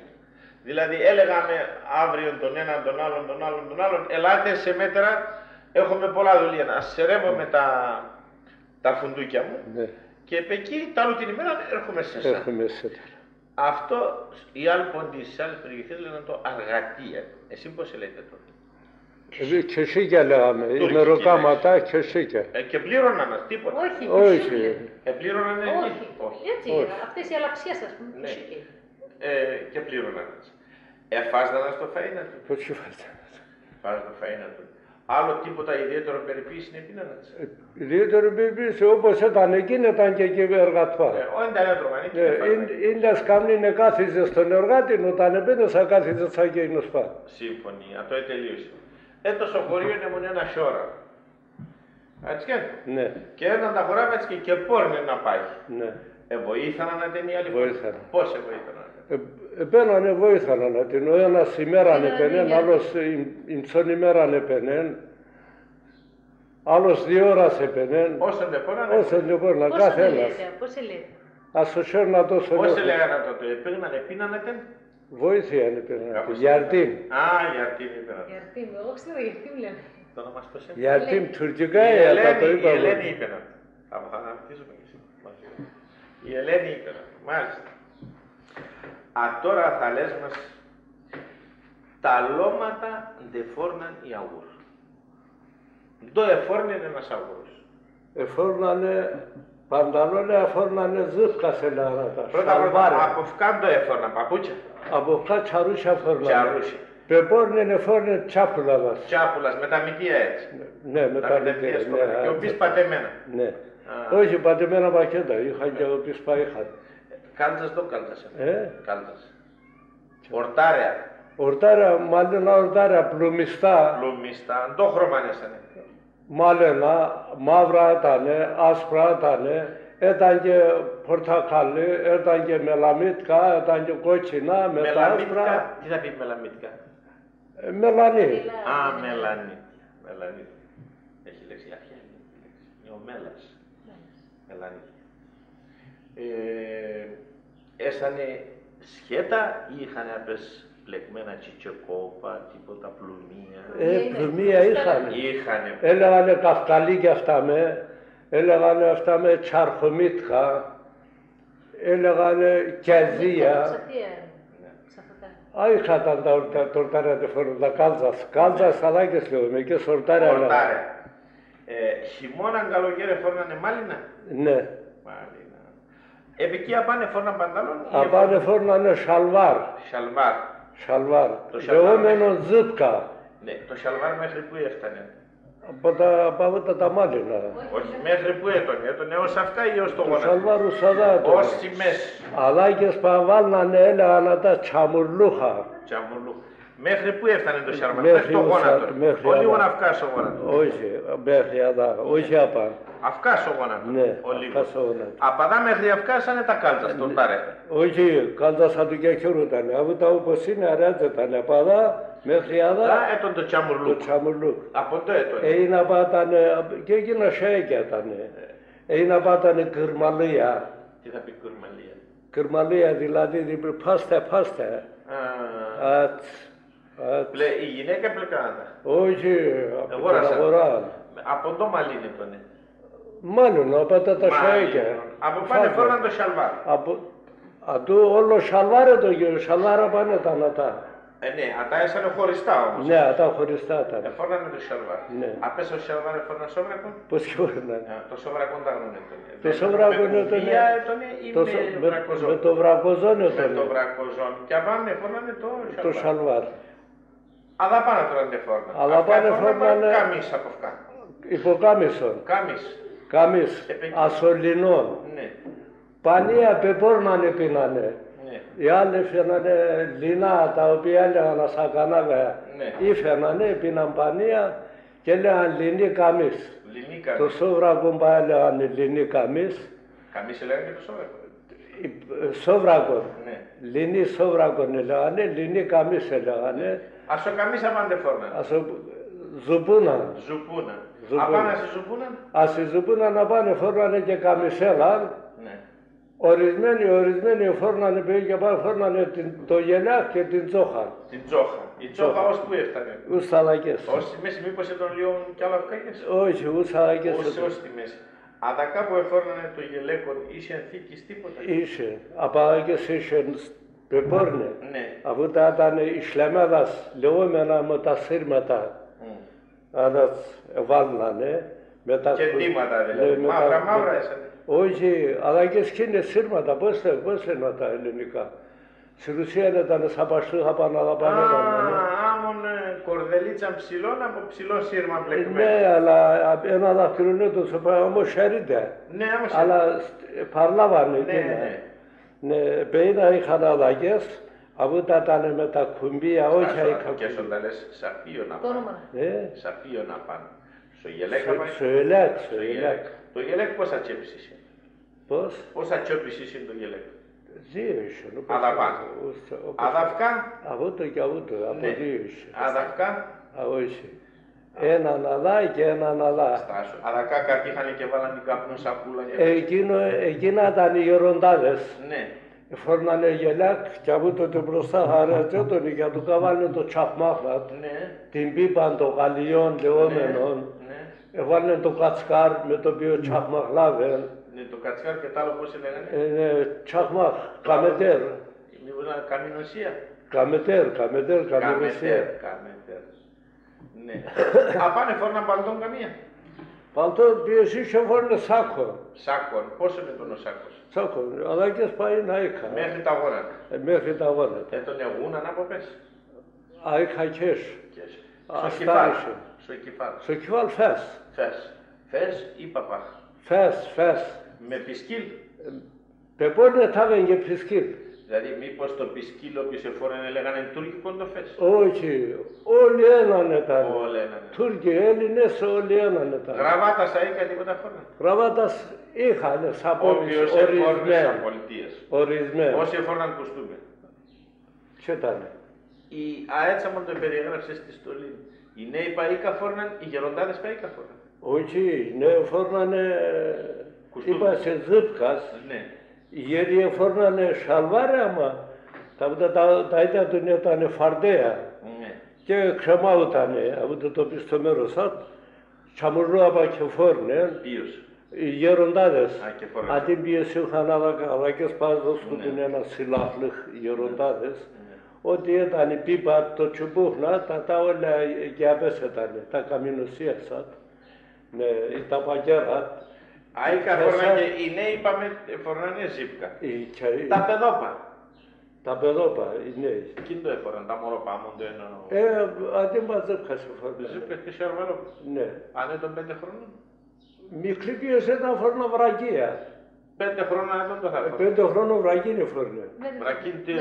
Δηλαδή έλεγαμε αύριο τον έναν, τον άλλον, τον άλλον, ελάτε σε μέτρα, έχουμε πολλά δουλεία να σερεύουμε τα φουντούκια μου. Ναι. Και εκεί, τα άλλο την ημέρα, έρχομαι σε εσάς. Αυτό, οι άλλοι πόντοι στις άλλες περιοχές λένε το αργατία. Εσύ πώς λέτε το? Κεσίκια λέγαμε, ημεροκάματα κεσίκια. Και πλήρωναν τίποτα. Όχι. Πλήρωναν εκεί. Όχι. Έτσι, αυτές οι αλλαξίες ας πούμε. Ναι. Και πλήρωναν. Εφάσδαναν στο φαΐνα του. Πώς εφάσδαναν. Φάσδαν το φαΐνα του. Άλλο τίποτα ιδιαίτερο περιποίηση είναι πίναναν. Ιδιαίτερο περιποίηση όπως ήταν εκείνη ήταν και εκεί εργατφά. Όχι δεν έτρωγαν εκεί. Είναι σκάμνη είναι κάθιζε στον εργάτη, όταν επένδεσα κάθιζε σαν και είναι σπά. Σύμφωνοι, αυτό τελείωσε. Τόσο χωρίο είναι μόνο ένα σώρα. Έτσι και. Ναι. Και έρναν τα χωράμε έτσι και πόρνε να πάει. Ναι. Βοήθαναν να την οι άλλοι. Βοήθαναν. Πώς βοήθαναν? Επένανε βοήθαναν να την. Ο ένας ημέραν επένεν, άλλος ημψόν ημέραν επένεν, άλλος 2 ώρας επένεν. Όσον δεν πόρναν, κάθε ένας. Πώς έλεγε? Ας το σέρνα τόσο. Πώς έλεγαν τότε, επένανε, πίνανε. Βοήθεια είναι πέναν. Γιαρτίν. Γιαρτίν είπαιναν. Γιαρτίν, εγώ ξέρω γιαρτίν λένε. Το να μας πέσει. Γιαρτίν, τουρκικά η Ελένη είπαιναν. Θα αναπτύσσουμε και εσύ. Η Ελένη είπαιναν, μάλιστα. Τώρα θα λες μας, τα λώματα δεν φόρναν οι αγούρ. Το εφόρνανε ένας αγούρος. Εφόρνανε πανταλόνια, εφόρνανε ζύφκα σε λαράτα. Πρώτα από φκάν το εφόρναν, παπούτσια. Από φκάν τσαρούσια φόρνανε. Τσαρούσια. Πεπόρνανε εφόρνανε τσάπουλα μας. Τσάπουλας, με τα μυτεία έτσι. Ναι, με τα μυτεία. Και ο πις πατεμένα. Ναι. Όχι, πατεμένα πακέτα, είχαν και ο πις είχαν. Κάλτζας το κάλτζας. Κάλτζας. Ορτάρια. Ορτάρια, μάλλον ορτάρια πλουμιστά. Πλουμιστά, αντόχρωμα έσανε. Μάλλον μαύρα ήτανε, άσπρα ήτανε, ήταν και πορτακάλι, ήταν και μελαμίτκα, ήταν και κότσινα, με τα άσπρα. Τι θα πει μελαμίτκα? Μελανί. Μελανί. Έχει λέξη αρχαία. Είναι ο μέλας. Μελανί. Έσανε σχέτα ή είχαν απες πλεγμένα τσιτσεκόπα, τίποτα πλουμία? Πλουμία είχανε. Έλεγανε καυκαλίκια αυτά έλεγανε αυτά με τσαρχομίτχα, έλεγανε κιαζία. Είχαν τα ορτάρια τεφόρουν, τα κάλτζας. Κάλτζας ανάγκες λέγουμε και ορτάρια. Χειμώνα καλοκαίρι φόρνανε μάλινα? Ναι. Εκεί απάνε φόρναν πανταλόν? Απάνε φόρνανε σαλβάρ. Σαλβάρ. Λεγόμενο ζύπκα. Ναι, το σαλβάρ μέχρι που έφτανε? Από τα μάλινα. Όχι, μέχρι που έτωνε ως αυτά ή ως το γόνατο? Το σαλβάρ ουσαδά έτωνε. Ως σημές. Αλάκες που βάλνανε έλεγαν τα τσαμουρλούχα. Μέχρι πού έφτανε το σαλβάρ, μέχρι το γόνατο. Ο να αυκάσει ο γόνατο. Όχι, μέχρι εδώ, όχι απά. Αυκάσει ο γόνατο. Ναι, αυκάσει ο γόνατο. Απαντά μέχρι αυκάσανε τα κάλτσα στον τάρε. Όχι, κάλτσα σαν του κεχιούρουταν. Αφού τα όπως είναι αρέτζεταν. Απαντά μέχρι εδώ. Έτον το τσαμουρλούκ. Το τσαμουρλούκ. Από το έτον. Έγινα πάτανε, και έγινα σέκια ήταν. Έγινα πάτανε κυρμαλία. Τι θα πει κυρμαλία? Κυρμαλία δηλαδή, πάστε. Η γυναίκα πλεκάνα. Όχι, από την αγορά. Από το μαλλίνι τον. Μάλλον, από τα σέκια. Από πάνε φόρναν το σαλβάρ. Από όλο σαλβάρε το γιο, σαλβάρα πάνε τα νατά. Ναι, ατά έσανε χωριστά όμως. Ναι, ατά χωριστά ήταν. Εφόρνανε το σαλβάρ. Ναι. Απέσαι το σαλβάρ εφόρνα σόβρακο. Πώς χωρνάνε. Το σόβρακο τα γνώνε τον. Το σόβρακο είναι τον. Με το βρακοζόν είναι τον. Με το βρακοζόν. Και απάνε εφόρνανε το σαλβάρ. Αλλά πάνε τώρα δεν φόρνα. Αλλά πάνε φόρνανε. Καμίς από αυτά. Υποκάμισον. Καμίς. Ασολινών. Ναι. Πανία πεπόρνανε πίνανε. Οι άλλοι φέρνανε λινά τα οποία έλεγαν σακανάβια. Ή φέρνανε, πίναν πανία και έλεγαν λινί καμίς. Το σόβρακο έλεγαν λινί καμίς. Καμίς έλεγαν και το σόβρακο. Σόβρακο. Λινί σόβρακο έλεγανε, λινί καμίς έλεγανε. Ασο καμίς απάντε φόρνα. Ζουπούνα. Απάνε σε ζουπούνα. Ας ζουπούνα να πάνε φόρνανε και καμισέλα. Ορισμένοι φόρνανε και πάνε φόρνανε το γελάκ και την τσόχα. Την τσόχα. Η τσόχα ως που έφτανε. Ούς θαλακές. Ως στη μέση μήπως ήταν λίγο κι άλλα αυκάκες. Όχι, ούς θαλακές. Ως στη μέση. Αλλά κάπου εφόρνανε το γελέκον, είχε ανθήκης τίποτα. Είχε. Απαγάκες είχε πεπόρνε. Ναι. Αφού τα ήταν οι σλεμέδας λεόμενα με τα σύρματα. Άνας βάλνανε. Και ντύματα δηλαδή. Μαύρα έσανε. Όχι, αλλά και σκήνες σύρματα, πώς λένε τα ελληνικά. Στη Ρουσία ήταν σαν παστούχα πάνω να πάνε. Άμον κορδελίτσα ψηλών από ψηλό σύρμα μπλεκμένο. Ναι, αλλά ένα δαχτυλονέ το σοπά, όμως σέρντε. Ναι, όμως αλλά παρλάβανε. Ναι, πέινα είχαν αλλαγές, αφού τα ήταν με τα κουμπία, όχι είχαν. Και στον τα λες σαφείο να πάνε. Σαφείο να πάνε. Στο γελέκ θα πάει. Στο γελέκ. Το γελέκ πόσα τσέπης είσαι. Πώς? Πόσα τσέπης είσαι το γελέκ. Δύο είσαι. Αδαπά. Αδαυκά. Αγούτο και αγούτο, από δύο είσαι. Αδαυκά. Όχι. Έναν αλά και έναν αλά. Στάσου. Αδακά κάποιοι είχαν και βάλανε κάπνο σακούλα. Εκείνα ήταν οι γεροντάδες. Ναι. Φόρνανε γελάκ και από τότε μπροστά χαρατζότονοι για το καβάλε το τσαπμάχλατ. Την πίπαν των γαλλιών λεόμενων. Έβαλε το κατσκάρ με το οποίο τσαχμαχλάβεν. Ναι, το κατσκάρ και τ' άλλο πώς έλεγανε. Τσαχμαχ, καμετέρ. Μήπως ήταν καμινοσία. Καμετέρ. Ναι. Απάνε φόρνα παλτόν καμία. Παλτόν ποιος είχε φόρνε σάκον. Σάκον, πόσο είναι τον ο σάκος. Σάκον, αλλά και πάει να είχα. Μέχρι τα γόνατα. Μέχρι τα γόνατα. Τον εγούναν από πες. Είχα κες. Στο κεφάλ φες. Φες ή παπάχ. Φες. Με πισκίλ. Πεπώνε τάβεν και πισκίλ. Δηλαδή μήπως το πισκίλ όποιος εφόρεν έλεγανε τουρκικό το φες. Όχι, όλοι έναν ήταν. Τούρκοι, Έλληνες, όλοι έναν ήταν. Γραβάτας είχα τίποτα φόρνα. Γραβάτας είχαν σαν όποιος εφόρνε σαν πολιτείες. Ορισμένοι. Όσοι εφόρναν κουστούμαι. Ποιο ήταν. Η αέτσα μου το περιέγραψε στη στολή. Οι νέοι παΐκα φόρναν, οι γεροντάδες παΐκα φόρναν. Όχι, οι νέοι φόρνανε, είπα σε ζύπκας. Ναι. Οι γέροι φόρνανε σαλβάρε, άμα τα ίδια του ήταν φαρδέα. Ναι. Και ξεμάουτανε, από το πίσω μέρος άτ, τσαμουρούαπα και φόρνε. Ποιος. Οι γεροντάδες. Αντί ποιες είχαν αλλαγές πάντως που την ένα σιλάχλιχ γεροντάδες. Ότι ήταν η πίπα το τσουμπούχνα, τα όλα και απέσαι τα καμινοσίασαν, τα παγκέρα. Άικα φορνάνε, οι νέοι είπαμε φορνάνε ζύπκα. Τα παιδόπα. Τα παιδόπα, οι νέοι. Εκείνοι το έφοραν, τα μωροπά μου το εννοώ. Αντί μας ζύπκα σε φορνάνε. Ζύπκα και σε αρβαλόπα. Ναι. Αν ήταν 5 χρόνων. Μικρή ποιος ήταν φορνοβραγία. 5 χρόνια δεν το θα πω. 5 χρόνια βρακίνη φόρνε. Βρακίνη τι.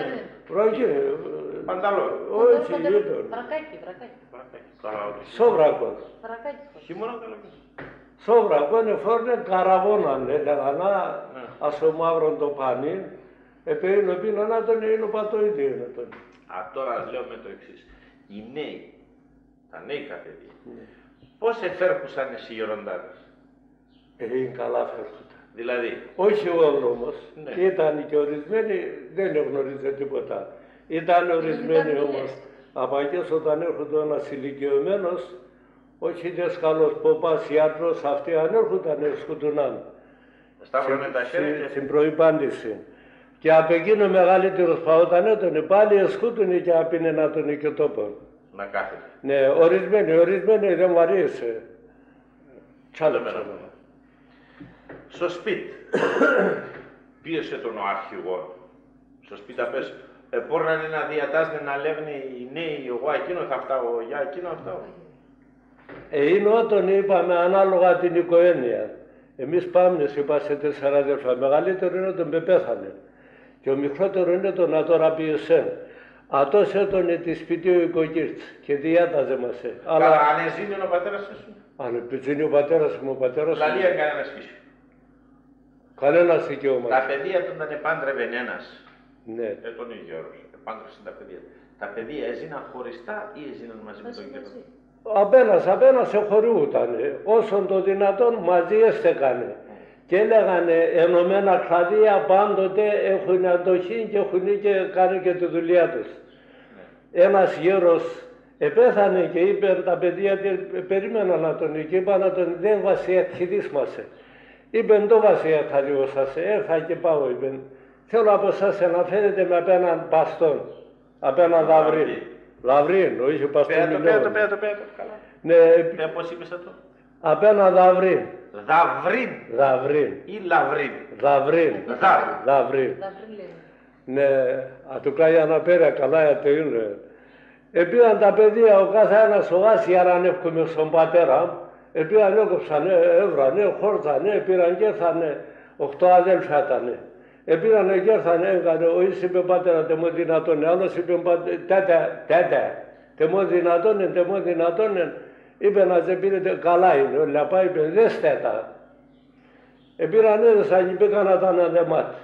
Βρακίνη. Πανταλό. Όχι, γείτον. Βρακάκι. Σόβρακος. Βρακάκι. Χειμώνα καλοκαίρι. Σόβρακο φόρνε καραβόναν, λέγανα, ασο μαύρον το πανί. Επέινο πίνω να τον είναι ο πατοίδιο. Τώρα λέω με το εξής. Οι νέοι, τα νέοι παιδιά, πώς εφέρχουσαν οι γεροντάδες. Είναι καλά φέρχοντα. Δηλαδή. Όχι όλοι όμως. Ήταν και ορισμένοι, δεν γνωρίζετε τίποτα. Ήταν ορισμένοι όμως. Απαγές όταν έρχονταν ένας ηλικιωμένος, όχι δέσκαλος, ποπάς, ιατρός, αυτοί αν έρχονταν σκουτουνάν. Σταύρωνε τα χέρια στην προϋπάντηση. Και απ' εκείνο μεγαλύτερος παόταν έτονε, πάλι εσκούτουνε και απίνε να τον οικειοτόπον. Να κάθεται. Ναι, ορισμένοι δεν μου αρέσει. Τσάλεψα. Στο σπίτι, πίεσε τον ο αρχηγός. Στο σπίτι πες, πόρνανε να διατάσσουν να λένε οι νέοι, εγώ εκείνο θα φτάω, για εκείνο θα φτάω. Είναι όταν είπαμε ανάλογα την οικογένεια. Εμείς πάμε, είπα σε 4 αδέρφια. Μεγαλύτερο είναι τον πεθάνε. Και ο μικρότερο είναι τον να τώρα πιεσέν. Ατός έτωνε τη σπίτι ο οικογύρτς και διάταζε μας. Αλλά αν εζήνει ο πατέρας σου. Αν εζήνει ο πατέρας μου, ο πατέρας μου. Λαλία κανένας φύση. Κανένας δικαίωμα. Τα παιδιά του δεν επάντρευε ένας. Ναι. Τον Ιγιώρος, επάντρευσαν τα παιδιά. Τα παιδιά έζηναν χωριστά ή έζηναν μαζί με τον γέρο. Απένας εχωριούτανε. Όσον το δυνατόν μαζί έστεκανε. Και έλεγανε ενωμένα κλαδία πάντοτε έχουν αντοχή και έχουν και κάνει και τη δουλειά τους. Ένας γέρος επέθανε και είπε τα παιδιά περίμενα να τον και είπα να τον δεν βασιατχιδίσμασε. Είπεν το βασιατχαδιώσασε, θα και πάω είπεν. Θέλω από εσάς να φέρετε με απέναν μπαστόν, απέναν λαβρίν. Λαβρίν, όχι μπαστόν μιλώνει. Πέρα το, καλά. Ναι, πώς είπες αυτό. απέναν λαβρίν. Δαβρίν ή λαβρίν. Δαβρίν. Ναι, του κάνει αναπέρα καλά γιατί είναι. Επήγαν τα παιδιά ο κάθε ένας ο Άσιαραν εύχομαι στον πατέρα. Επήγαν έκοψανε, έβρανε, χόρτανε, πήραν και έρθανε. 8 αδέλφια ήτανε. Επήγαν και έρθανε, έκανε, ο εις είπε πατέρα τεμό δυνατόν, άλλος είπε τέτα, τεμό δυνατόν, είπε να σε πήρετε, καλά είναι, ο Λαπά είπε, δέστε τα. Επήραν έδεσαν και πήγαν να τα αναδεμάτε.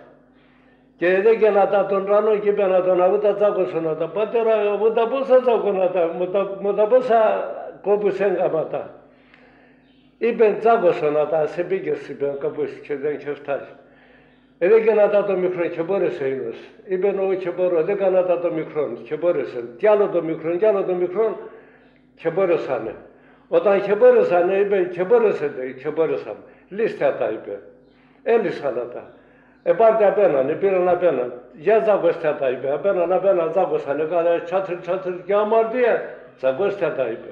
Και δεν και να τα τον ράνω και είπε να τον αγού τα τσάκωσαν να τα πατέρα, μου τα πόσα τσάκωνα μου τα πόσα κόπους έγκαματα. Είπεν τσάκωσαν να τα, σε πήγες, είπεν κάπως και δεν είχε φτάσει. Δεν και να τα το μικρό και μπόρεσε είναι. Είπεν εγώ και μπορώ, δεν κάνα τα το μικρό και μπόρεσε. Κι άλλο το μικρό και μπόρεσανε. Όταν και μπόρεσανε είπε και μπόρεσαν. Λύστε τα είπε. Έλυσαν τα. Πάρτε απέναν, πήραν απέναν. Για τσάκωστε τα είπε. Απέναν τσάκωσαν. Έκανε τσάτρ και αμαρτία. Τσάκωστε τα είπε.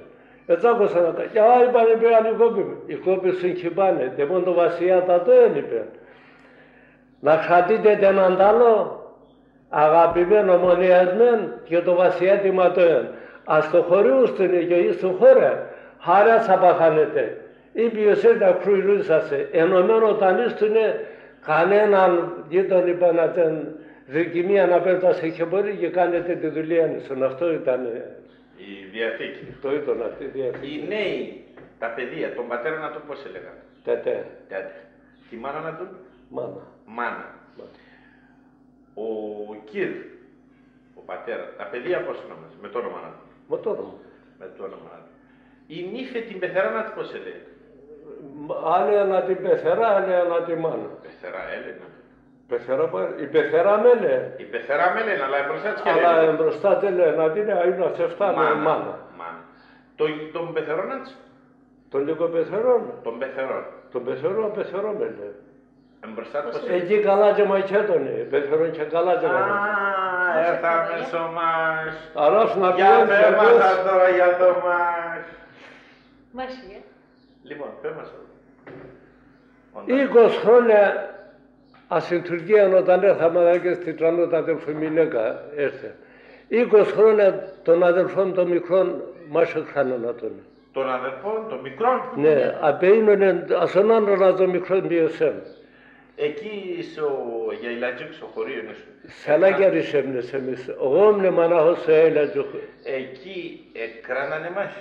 Τσάκωσαν τα. Και είπαν είπε οι κόποι. Οι κόποι συγχυπάνε. Και μόνο το βασιλιά τα το έλειπε. Να χατείτε έναν άλλο αγαπημένο μονιασμένο και το βασιέτημα το εν. Ας το χωριούστουνε και εις το χώρα, χάρια θα παθάνετε. Ήπιος τα κρουιλούσασε, ενωμένο όταν ίστουνε κανέναν γείτον είπα να την δοκιμία να πέρτασε και μπορεί και κάνετε τη δουλειά νησον. Αυτό ήταν η Διαθήκη. Το ήταν αυτή η Διαθήκη. Οι νέοι, τα παιδιά, τον πατέρα να τον πώς έλεγαν. Τέτε. Τη μάνα να τον. Μάνα. Ο Κυρ, ο πατέρα, τα παιδιά πώς ονομάζει, με το όνομα να του. Με το όνομα να του. Η νύφη την πεθερά να του πώς έλεγε. Άλλη ένα την πεθερά, άλλη ένα τη μάνα. Πεθερά έλεγα. Η πεθερά μέλε. Η πεθερά μέλε, αλλά μπροστά της και έλεγε. Αλλά μπροστά της λένε, αντί να σε φτάνε μάνα. Τον πεθερόν έτσι. Τον λίγο πεθερόν. Τον πεθερό μέλε. Εκεί καλά και μακέτωνε, πεθερόν και καλά και μακέτωνε. Έρθαμε στο μας. Αρώς να για πέμασα τώρα για το μας. Μάσια. Λοιπόν, πέμασα. 20 χρόνια ασυντουργία όταν έρθαμε και στην τρανότα αδελφή Μιλέκα έρθε. 20 χρόνια των αδελφών των μικρών μας έκαναν να τον. Των αδελφών των μικρών. Ναι, απέινωνε ασονάνρωνα των μικρών πιεσέν. Εκεί στο Γαϊλατζούκ, στο χωρίο είναι. Σαλάκια ρισέμνες εμείς. Εγώ ήμουν μονάχος σε Αιλατζούκ. Εκεί κράνανε μας.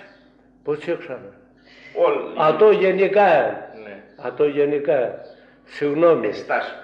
Πώς έξανα. Όλοι. Α, το γενικά. Ναι. Α, το γενικά. Συγγνώμη. Στάσου.